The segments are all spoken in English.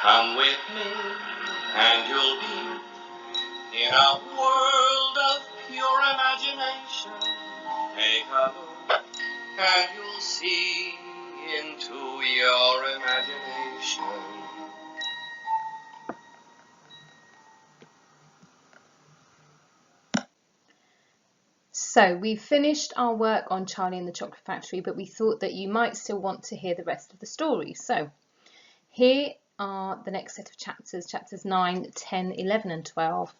Come with me and you'll be in a world of pure imagination. Take a look and you'll see into your imagination. So we've finished our work on Charlie and the Chocolate Factory, but we thought that you might still want to hear the rest of the story. So here are the next set of chapters, chapters 9, 10, 11 and 12.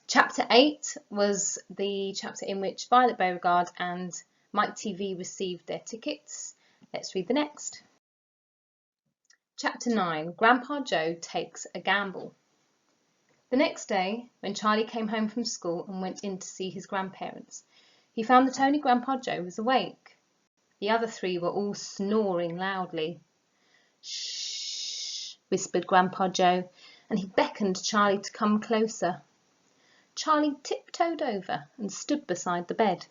Chapter 8 was the chapter in which Violet Beauregarde and Mike TV received their tickets. Let's read the next. Chapter 9, Grandpa Joe Takes a Gamble. The next day, when Charlie came home from school and went in to see his grandparents, he found that only Grandpa Joe was awake. The other three were all snoring loudly. "Shh," whispered Grandpa Joe, and he beckoned Charlie to come closer. Charlie tiptoed over and stood beside the bed.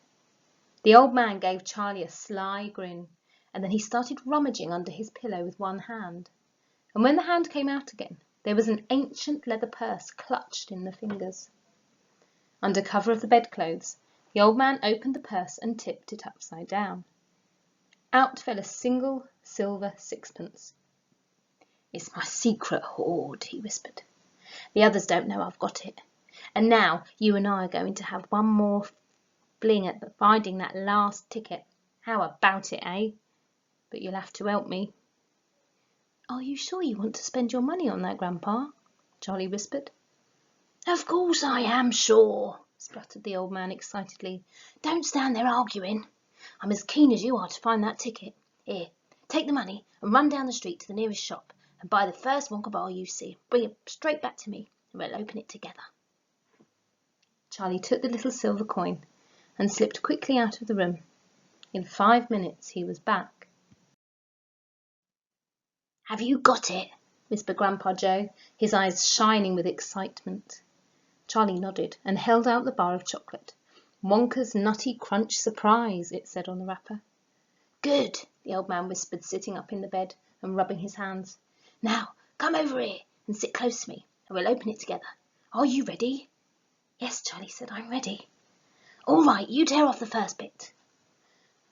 The old man gave Charlie a sly grin, and then he started rummaging under his pillow with one hand. And when the hand came out again, there was an ancient leather purse clutched in the fingers. Under cover of the bedclothes, the old man opened the purse and tipped it upside down. Out fell a single silver sixpence. "It's my secret hoard," he whispered. "The others don't know I've got it. And now you and I are going to have one more fling at finding that last ticket. How about it, eh? But you'll have to help me." "Are you sure you want to spend your money on that, Grandpa?" Charlie whispered. "Of course I am sure," spluttered the old man excitedly. "Don't stand there arguing. I'm as keen as you are to find that ticket. Here, take the money and run down the street to the nearest shop and buy the first Wonka bar you see. Bring it straight back to me and we'll open it together." Charlie took the little silver coin and slipped quickly out of the room. In 5 minutes he was back. "Have you got it?" whispered Grandpa Joe, his eyes shining with excitement. Charlie nodded and held out the bar of chocolate. "Wonka's Nutty Crunch Surprise," it said on the wrapper. "Good," the old man whispered, sitting up in the bed and rubbing his hands. "Now come over here and sit close to me and we'll open it together. Are you ready?" "Yes," Charlie said, "I'm ready." "All right, you tear off the first bit."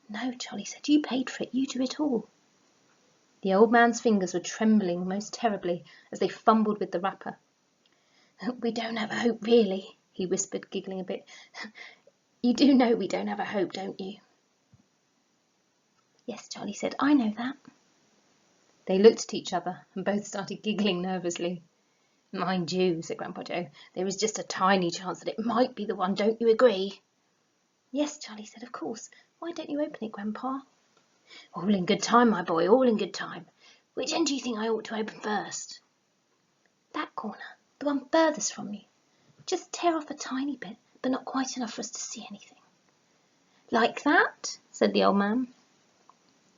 "No," Charlie said, "you paid for it. You do it all." The old man's fingers were trembling most terribly as they fumbled with the wrapper. "We don't have a hope, really," he whispered, giggling a bit. "You do know we don't have a hope, don't you?" "Yes," Charlie said, "I know that." They looked at each other and both started giggling nervously. "Mind you," said Grandpa Joe, "there is just a tiny chance that it might be the one, don't you agree?" "Yes," Charlie said, "of course. Why don't you open it, Grandpa?" "All in good time, my boy, all in good time. Which end do you think I ought to open first?" "That corner, the one furthest from you. Just tear off a tiny bit, but not quite enough for us to see anything." "Like that?" said the old man.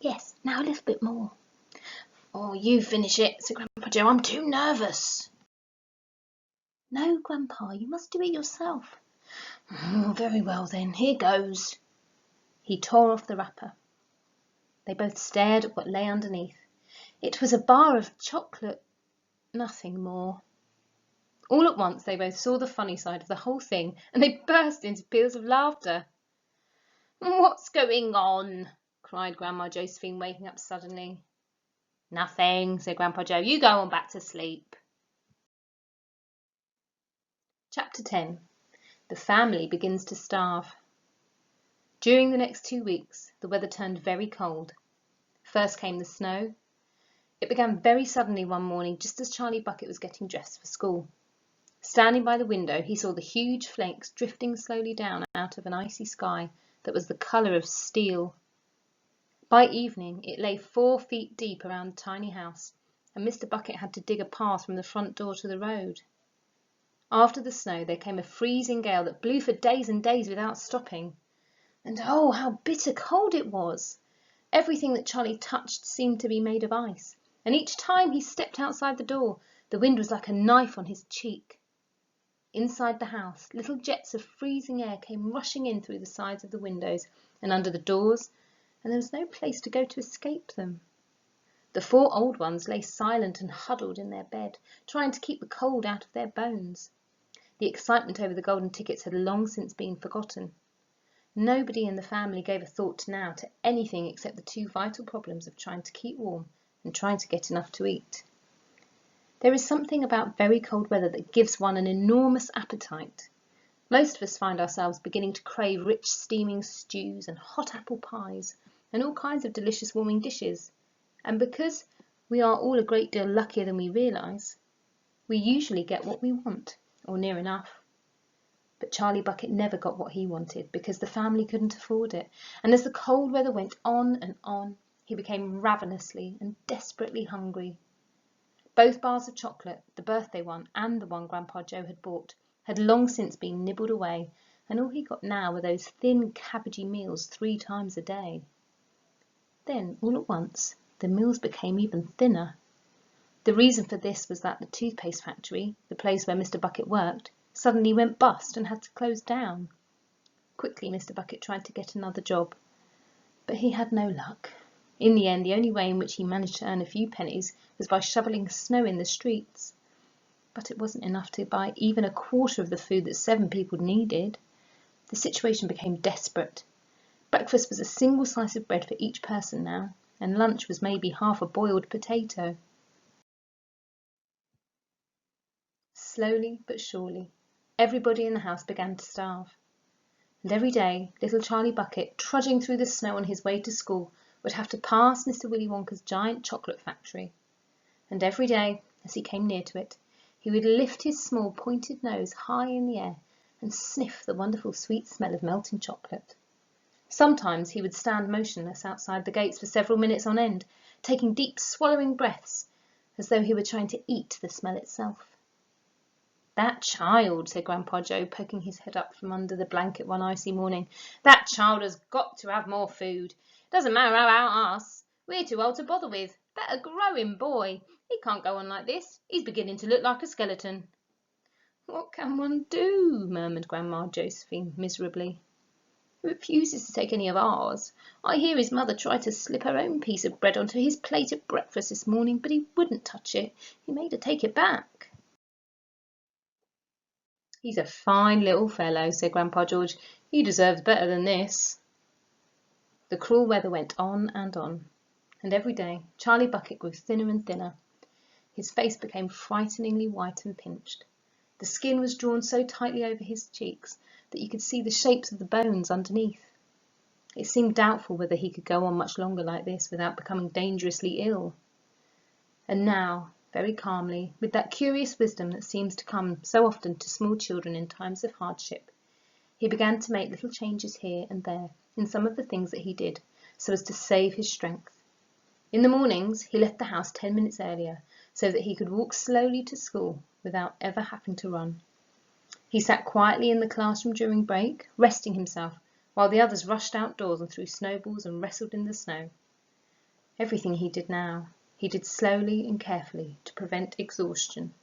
"Yes, now a little bit more." "Oh, you finish it," said Grandpa Joe. "I'm too nervous." "No, Grandpa, you must do it yourself." "Oh, very well then, here goes." He tore off the wrapper. They both stared at what lay underneath. It was a bar of chocolate, nothing more. All at once they both saw the funny side of the whole thing, and they burst into peals of laughter. "What's going on?" cried Grandma Josephine, waking up suddenly. "Nothing," said Grandpa Joe. "You go on back to sleep." Chapter 10. The family begins to starve. During the next 2 weeks, the weather turned very cold. First came the snow. It began very suddenly one morning, just as Charlie Bucket was getting dressed for school. Standing by the window, he saw the huge flakes drifting slowly down out of an icy sky that was the colour of steel. By evening, it lay 4 feet deep around the tiny house, and Mr. Bucket had to dig a path from the front door to the road. After the snow, there came a freezing gale that blew for days and days without stopping. And oh, how bitter cold it was! Everything that Charlie touched seemed to be made of ice, and each time he stepped outside the door, the wind was like a knife on his cheek. Inside the house, little jets of freezing air came rushing in through the sides of the windows and under the doors, and there was no place to go to escape them. The 4 old ones lay silent and huddled in their bed, trying to keep the cold out of their bones. The excitement over the golden tickets had long since been forgotten. Nobody in the family gave a thought now to anything except the 2 vital problems of trying to keep warm and trying to get enough to eat. There is something about very cold weather that gives one an enormous appetite. Most of us find ourselves beginning to crave rich steaming stews and hot apple pies and all kinds of delicious warming dishes. And because we are all a great deal luckier than we realise, we usually get what we want, or near enough. But Charlie Bucket never got what he wanted because the family couldn't afford it, and as the cold weather went on and on, he became ravenously and desperately hungry. Both bars of chocolate, the birthday one and the one Grandpa Joe had bought, had long since been nibbled away, and all he got now were those thin cabbagey meals 3 times a day. Then, all at once, the meals became even thinner. The reason for this was that the toothpaste factory, the place where Mr. Bucket worked, suddenly went bust and had to close down. Quickly Mr. Bucket tried to get another job, but he had no luck. In the end, the only way in which he managed to earn a few pennies was by shoveling snow in the streets. But it wasn't enough to buy even a quarter of the food that 7 people needed. The situation became desperate. Breakfast was a single slice of bread for each person now, and lunch was maybe half a boiled potato. Slowly but surely, everybody in the house began to starve. And every day, little Charlie Bucket, trudging through the snow on his way to school, would have to pass Mr. Willy Wonka's giant chocolate factory. And every day, as he came near to it, he would lift his small pointed nose high in the air and sniff the wonderful sweet smell of melting chocolate. Sometimes he would stand motionless outside the gates for several minutes on end, taking deep swallowing breaths, as though he were trying to eat the smell itself. "That child," said Grandpa Joe, poking his head up from under the blanket one icy morning, "that child has got to have more food. Doesn't matter about us. We're too old to bother with. Better grow him, boy. He can't go on like this. He's beginning to look like a skeleton." "What can one do?" murmured Grandma Josephine miserably. "He refuses to take any of ours. I hear his mother tried to slip her own piece of bread onto his plate at breakfast this morning, but he wouldn't touch it. He made her take it back." "He's a fine little fellow," said Grandpa George. "He deserves better than this." The cruel weather went on, and every day Charlie Bucket grew thinner and thinner. His face became frighteningly white and pinched. The skin was drawn so tightly over his cheeks that you could see the shapes of the bones underneath. It seemed doubtful whether he could go on much longer like this without becoming dangerously ill. And now, very calmly, with that curious wisdom that seems to come so often to small children in times of hardship, he began to make little changes here and there in some of the things that he did, so as to save his strength. In the mornings he left the house 10 minutes earlier, so that he could walk slowly to school without ever having to run. He sat quietly in the classroom during break, resting himself, while the others rushed outdoors and threw snowballs and wrestled in the snow. Everything he did now, he did slowly and carefully to prevent exhaustion.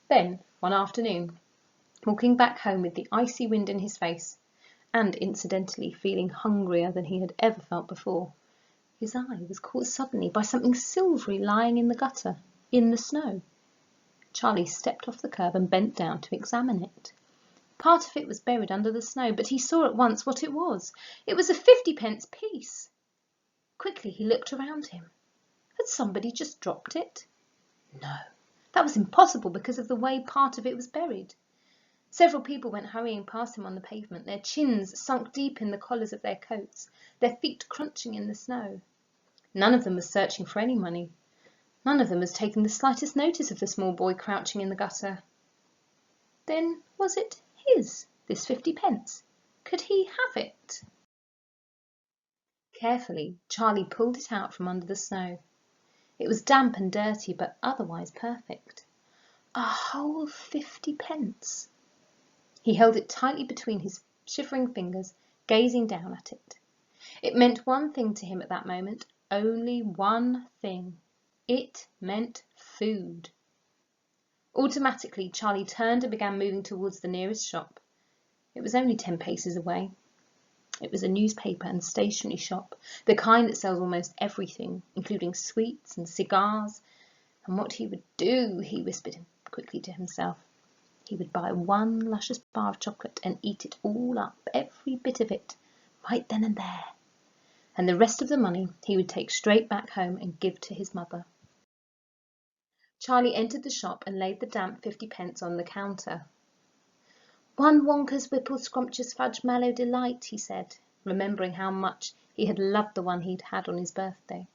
Then, one afternoon, walking back home with the icy wind in his face, and incidentally feeling hungrier than he had ever felt before, his eye was caught suddenly by something silvery lying in the gutter, in the snow. Charlie stepped off the curb and bent down to examine it. Part of it was buried under the snow, but he saw at once what it was. It was a 50p piece. Quickly he looked around him. Had somebody just dropped it? No, that was impossible because of the way part of it was buried. Several people went hurrying past him on the pavement, their chins sunk deep in the collars of their coats, their feet crunching in the snow. None of them was searching for any money. None of them was taking the slightest notice of the small boy crouching in the gutter. Then was it his, this 50p? Could he have it? Carefully, Charlie pulled it out from under the snow. It was damp and dirty, but otherwise perfect. A whole 50p. He held it tightly between his shivering fingers, gazing down at it. It meant one thing to him at that moment, only one thing. It meant food. Automatically, Charlie turned and began moving towards the nearest shop. It was only 10 paces away. It was a newspaper and stationery shop, the kind that sells almost everything, including sweets and cigars. And what he would do, he whispered quickly to himself. He would buy one luscious bar of chocolate and eat it all up, every bit of it, right then and there. And the rest of the money he would take straight back home and give to his mother. Charlie entered the shop and laid the damp 50p on the counter. "1 Wonka's Whipple Scrumptious Fudge Mallow Delight," he said, remembering how much he had loved the one he'd had on his birthday.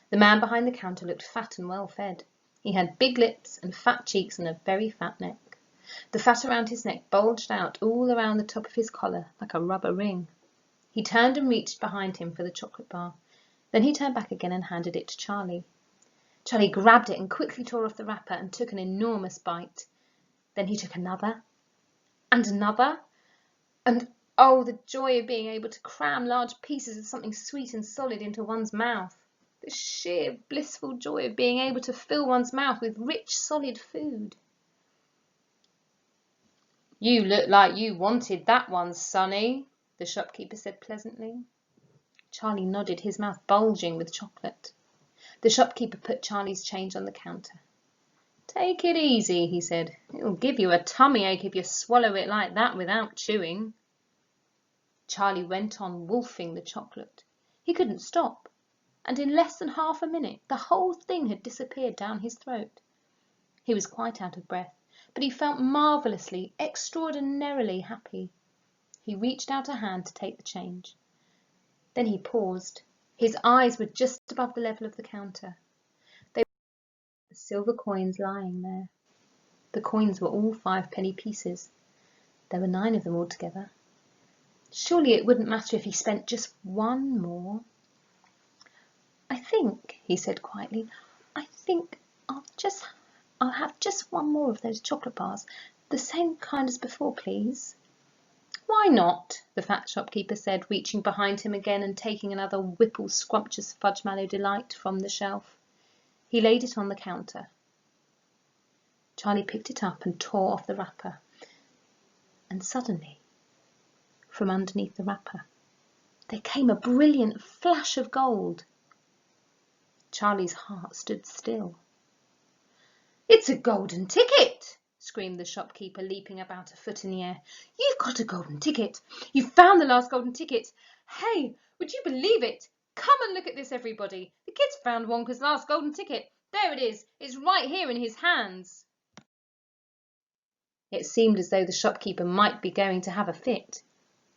The man behind the counter looked fat and well fed. He had big lips and fat cheeks and a very fat neck. The fat around his neck bulged out all around the top of his collar like a rubber ring. He turned and reached behind him for the chocolate bar. Then he turned back again and handed it to Charlie. Charlie grabbed it and quickly tore off the wrapper and took an enormous bite. Then he took another and another, and oh, the joy of being able to cram large pieces of something sweet and solid into one's mouth. The sheer blissful joy of being able to fill one's mouth with rich, solid food. "You look like you wanted that one, Sonny," the shopkeeper said pleasantly. Charlie nodded, his mouth bulging with chocolate. The shopkeeper put Charlie's change on the counter. "Take it easy," he said. "It'll give you a tummy ache if you swallow it like that without chewing." Charlie went on wolfing the chocolate. He couldn't stop, and in less than half a minute the whole thing had disappeared down his throat. He was quite out of breath, but he felt marvellously, extraordinarily happy. He reached out a hand to take the change. Then he paused. His eyes were just above the level of the counter. They were the silver coins lying there. The coins were all 5-penny pieces. There were 9 of them altogether. Surely it wouldn't matter if he spent just one more. "I think," he said quietly, "I think I'll have just one more of those chocolate bars, the same kind as before, please." "Why not?" the fat shopkeeper said, reaching behind him again and taking another Whipple Scrumptious Fudge Mallow Delight from the shelf. He laid it on the counter. Charlie picked it up and tore off the wrapper. And suddenly, from underneath the wrapper, there came a brilliant flash of gold. Charlie's heart stood still. "It's a golden ticket!" screamed the shopkeeper, leaping about a foot in the air. "You've got a golden ticket! You've found the last golden ticket! Hey, would you believe it? Come and look at this, everybody! The kid's found Wonka's last golden ticket! There it is! It's right here in his hands!" It seemed as though the shopkeeper might be going to have a fit.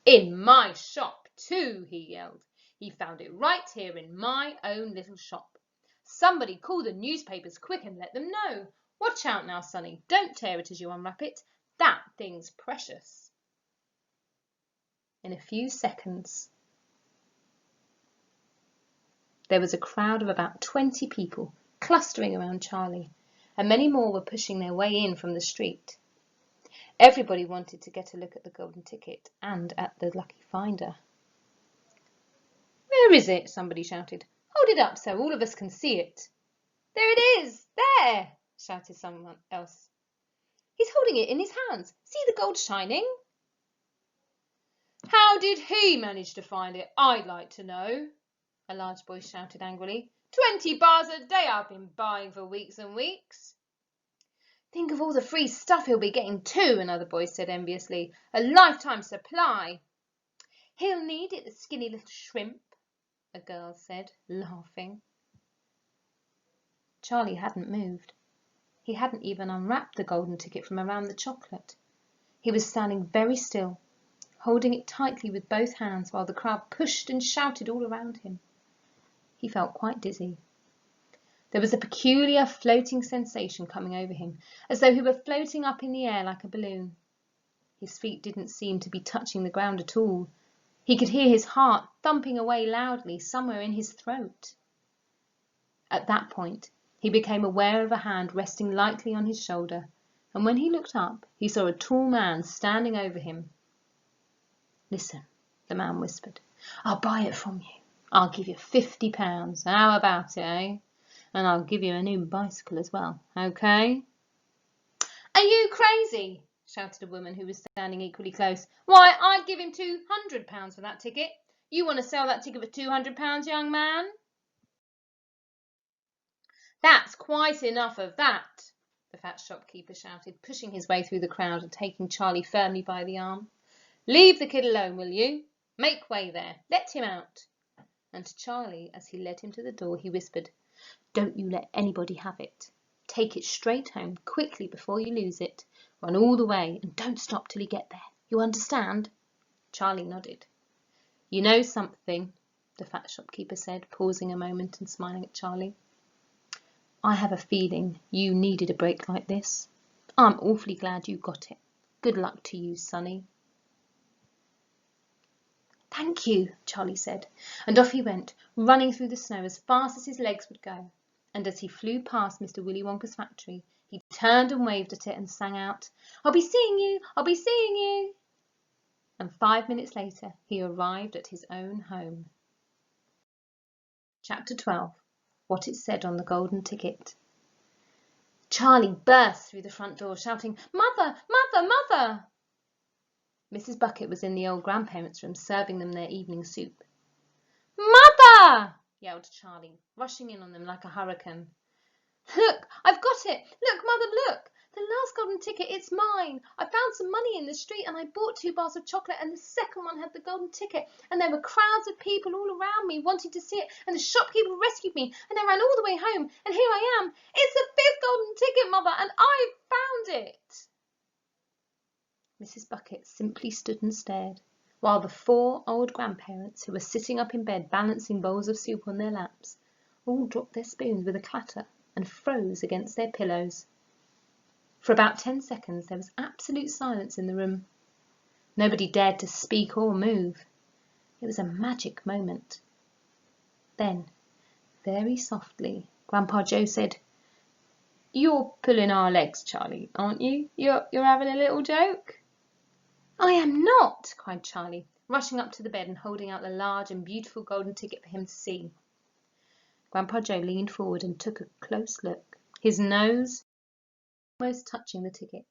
"In my shop, too!" he yelled. "He found it right here in my own little shop. Somebody call the newspapers quick and let them know. Watch out now, Sonny. Don't tear it as you unwrap it. That thing's precious." In a few seconds, there was a crowd of about 20 people clustering around Charlie, and many more were pushing their way in from the street. Everybody wanted to get a look at the golden ticket and at the lucky finder. "Where is it?" somebody shouted. "Hold it up so all of us can see it." "There it is! There!" shouted someone else. "He's holding it in his hands. See the gold shining?" "How did he manage to find it, I'd like to know?" a large voice shouted angrily. 20 bars a day I've been buying for weeks and weeks." "Think of all the free stuff he'll be getting too," another voice said enviously. "A lifetime supply." "He'll need it, the skinny little shrimp," a girl said, laughing. Charlie hadn't moved. He hadn't even unwrapped the golden ticket from around the chocolate. He was standing very still, holding it tightly with both hands while the crowd pushed and shouted all around him. He felt quite dizzy. There was a peculiar floating sensation coming over him, as though he were floating up in the air like a balloon. His feet didn't seem to be touching the ground at all. He could hear his heart thumping away loudly somewhere in his throat. At that point, he became aware of a hand resting lightly on his shoulder, and when he looked up, he saw a tall man standing over him. "Listen," the man whispered. "I'll buy it from you. I'll give you £50. How about it, eh? And I'll give you a new bicycle as well, okay?" "Are you crazy?" shouted a woman who was standing equally close. Why, I'd give him £200 for that ticket. You want to sell that ticket for £200, young man? That's quite enough of that, the fat shopkeeper shouted, pushing his way through the crowd and taking Charlie firmly by the arm. Leave the kid alone, will you? Make way there. Let him out. And to Charlie, as he led him to the door, he whispered, Don't you let anybody have it. Take it straight home, quickly, before you lose it. Run all the way, and don't stop till you get there. You understand? Charlie nodded. You know something, the fat shopkeeper said, pausing a moment and smiling at Charlie. I have a feeling you needed a break like this. I'm awfully glad you got it. Good luck to you, Sonny. Thank you, Charlie said, and off he went, running through the snow as fast as his legs would go. And as he flew past Mr. Willy Wonka's factory, he turned and waved at it and sang out, I'll be seeing you! I'll be seeing you! And 5 minutes later, he arrived at his own home. Chapter 12. What it said on the golden ticket. Charlie burst through the front door, shouting, Mother! Mother! Mother! Mrs. Bucket was in the old grandparents' room serving them their evening soup. Mother! Yelled Charlie, rushing in on them like a hurricane. Look, I've got it! Look, Mother, look! The last golden ticket, it's mine! I found some money in the street and I bought 2 bars of chocolate and the second one had the golden ticket and there were crowds of people all around me wanting to see it and the shopkeeper rescued me and I ran all the way home and here I am! It's the 5th golden ticket, Mother, and I've found it! Mrs. Bucket simply stood and stared, while the 4 old grandparents, who were sitting up in bed balancing bowls of soup on their laps, all dropped their spoons with a clatter and froze against their pillows. For about 10 seconds there was absolute silence in the room. Nobody dared to speak or move. It was a magic moment. Then, very softly, Grandpa Joe said, You're pulling our legs, Charlie, aren't you? You're having a little joke? I am not, cried Charlie, rushing up to the bed and holding out the large and beautiful golden ticket for him to see. Grandpa Joe leaned forward and took a close look, his nose almost touching the ticket.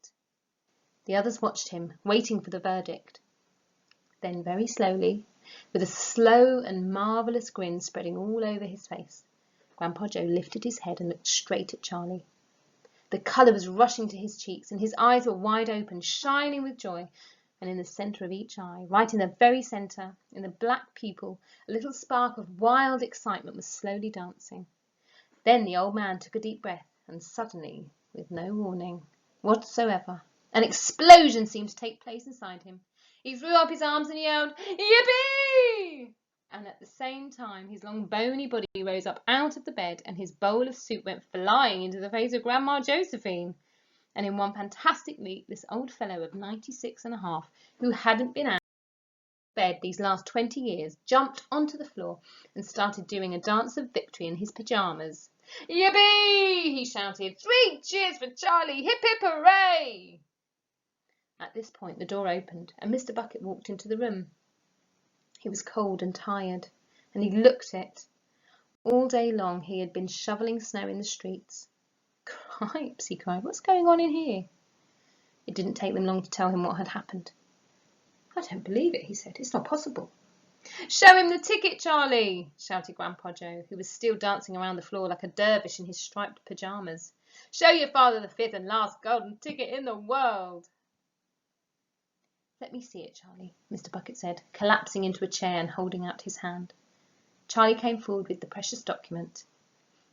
The others watched him, waiting for the verdict. Then very slowly, with a slow and marvellous grin spreading all over his face, Grandpa Joe lifted his head and looked straight at Charlie. The colour was rushing to his cheeks and his eyes were wide open, shining with joy, and in the centre of each eye, right in the very centre, in the black pupil, a little spark of wild excitement was slowly dancing. Then the old man took a deep breath, and suddenly, with no warning whatsoever, an explosion seemed to take place inside him. He threw up his arms and yelled, Yippee! And at the same time, his long bony body rose up out of the bed, and his bowl of soup went flying into the face of Grandma Josephine. And in one fantastic leap, this old fellow of 96 and a half, who hadn't been out of bed these last 20 years, jumped onto the floor and started doing a dance of victory in his pyjamas. Yippee! He shouted. 3 cheers for Charlie! Hip, hip, hooray! At this point, the door opened and Mr. Bucket walked into the room. He was cold and tired, and he looked it. All day long he had been shoveling snow in the streets. Cripes, he cried, what's going on in here? It didn't take them long to tell him what had happened. I don't believe it, he said. It's not possible. Show him the ticket, Charlie, shouted Grandpa Joe, who was still dancing around the floor like a dervish in his striped pyjamas. Show your father the 5th and last golden ticket in the world. Let me see it, Charlie, Mr. Bucket said, collapsing into a chair and holding out his hand. Charlie came forward with the precious document.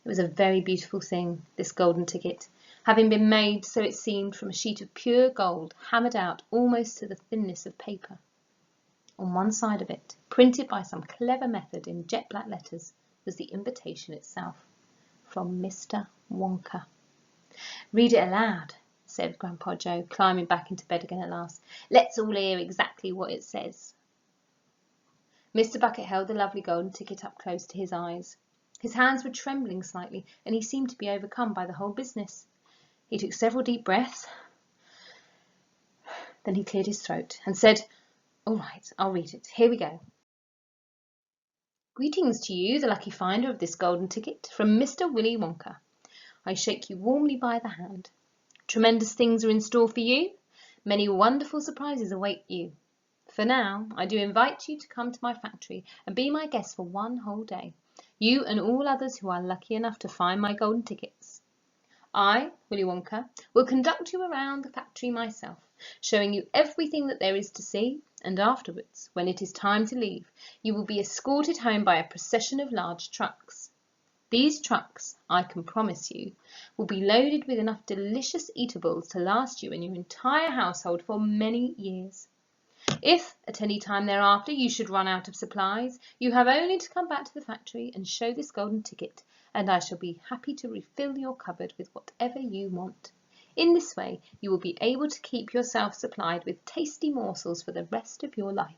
It was a very beautiful thing, this golden ticket, having been made, so it seemed, from a sheet of pure gold, hammered out almost to the thinness of paper. On one side of it, printed by some clever method in jet-black letters, was the invitation itself, from Mr. Wonka. Read it aloud, said Grandpa Joe, climbing back into bed again at last. Let's all hear exactly what it says. Mr. Bucket held the lovely golden ticket up close to his eyes. His hands were trembling slightly, and he seemed to be overcome by the whole business. He took several deep breaths. Then he cleared his throat and said, All right, I'll read it. Here we go. Greetings to you, the lucky finder of this golden ticket, from Mr. Willy Wonka. I shake you warmly by the hand. Tremendous things are in store for you. Many wonderful surprises await you. For now, I do invite you to come to my factory and be my guest for one whole day, you and all others who are lucky enough to find my golden tickets. I, Willy Wonka, will conduct you around the factory myself, showing you everything that there is to see, and afterwards, when it is time to leave, you will be escorted home by a procession of large trucks. These trucks, I can promise you, will be loaded with enough delicious eatables to last you and your entire household for many years. If, at any time thereafter, you should run out of supplies, you have only to come back to the factory and show this golden ticket, and I shall be happy to refill your cupboard with whatever you want. In this way, you will be able to keep yourself supplied with tasty morsels for the rest of your life.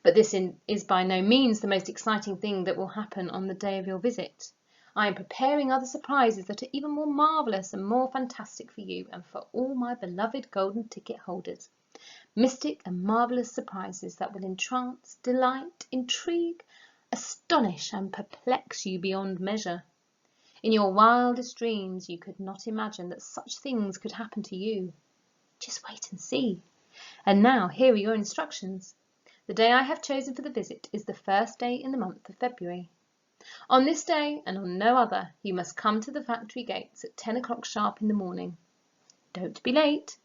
But this is by no means the most exciting thing that will happen on the day of your visit. I am preparing other surprises that are even more marvellous and more fantastic for you and for all my beloved golden ticket holders. Mystic and marvellous surprises that will entrance, delight, intrigue, astonish and perplex you beyond measure. In your wildest dreams you could not imagine that such things could happen to you. Just wait and see. And now here are your instructions. The day I have chosen for the visit is the first day in the month of February. On this day and on no other you must come to the factory gates at 10 o'clock sharp in the morning. Don't be late,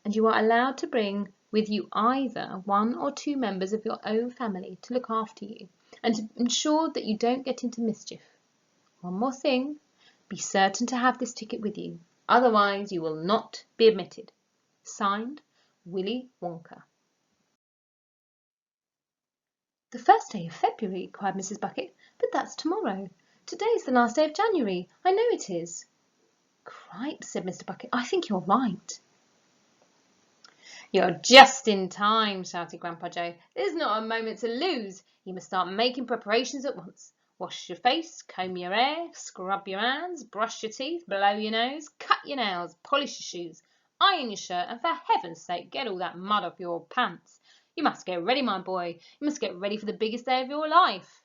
and you are allowed to bring with you either 1 or 2 members of your own family to look after you and to ensure that you don't get into mischief. One more thing, be certain to have this ticket with you, otherwise you will not be admitted. Signed, Willy Wonka. The first day of February, cried Mrs. Bucket, but that's tomorrow. Today's the last day of January. I know it is. Cripes, said Mr. Bucket, I think you're right. You're just in time, shouted Grandpa Joe. There's not a moment to lose. You must start making preparations at once. Wash your face, comb your hair, scrub your hands, brush your teeth, blow your nose, cut your nails, polish your shoes, iron your shirt, and for heaven's sake, get all that mud off your pants. You must get ready, my boy. You must get ready for the biggest day of your life.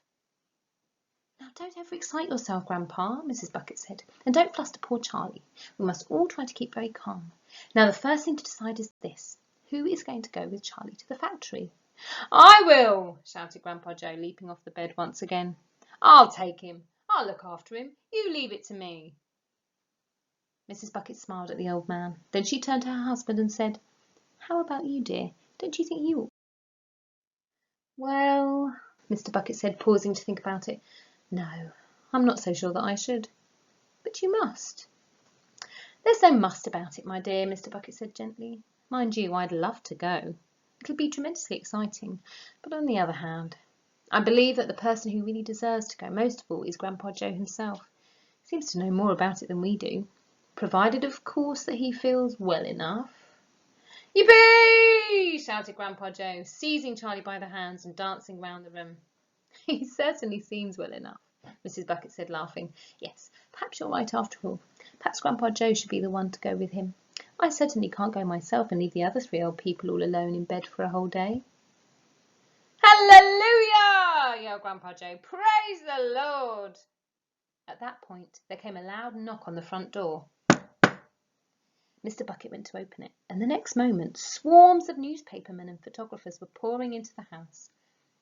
Now, don't overexcite yourself, Grandpa, Mrs. Bucket said, and don't fluster poor Charlie. We must all try to keep very calm. Now, the first thing to decide is this. Who is going to go with Charlie to the factory? I will, shouted Grandpa Joe, leaping off the bed once again. I'll take him. I'll look after him. You leave it to me. Mrs. Bucket smiled at the old man. Then she turned to her husband and said, How about you, dear? Don't you think you ought? Well, Mr. Bucket said, pausing to think about it. No, I'm not so sure that I should. But you must. There's no must about it, my dear, Mr. Bucket said gently. Mind you, I'd love to go. It'll be tremendously exciting. But on the other hand, I believe that the person who really deserves to go most of all is Grandpa Joe himself. He seems to know more about it than we do, provided, of course, that he feels well enough. Yippee! Shouted Grandpa Joe, seizing Charlie by the hands and dancing round the room. He certainly seems well enough, Mrs. Bucket said, laughing. Yes, perhaps you're right after all. Perhaps Grandpa Joe should be the one to go with him. I certainly can't go myself and leave the other 3 old people all alone in bed for a whole day. Hallelujah! Yelled Grandpa Joe. Praise the Lord! At that point, there came a loud knock on the front door. Mr. Bucket went to open it, and the next moment, swarms of newspapermen and photographers were pouring into the house.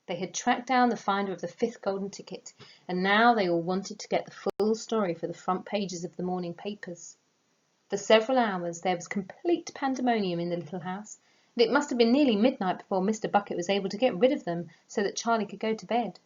They had tracked down the finder of the 5th golden ticket, and now they all wanted to get the full story for the front pages of the morning papers. For several hours there was complete pandemonium in the little house, and it must have been nearly midnight before Mr. Bucket was able to get rid of them so that Charlie could go to bed.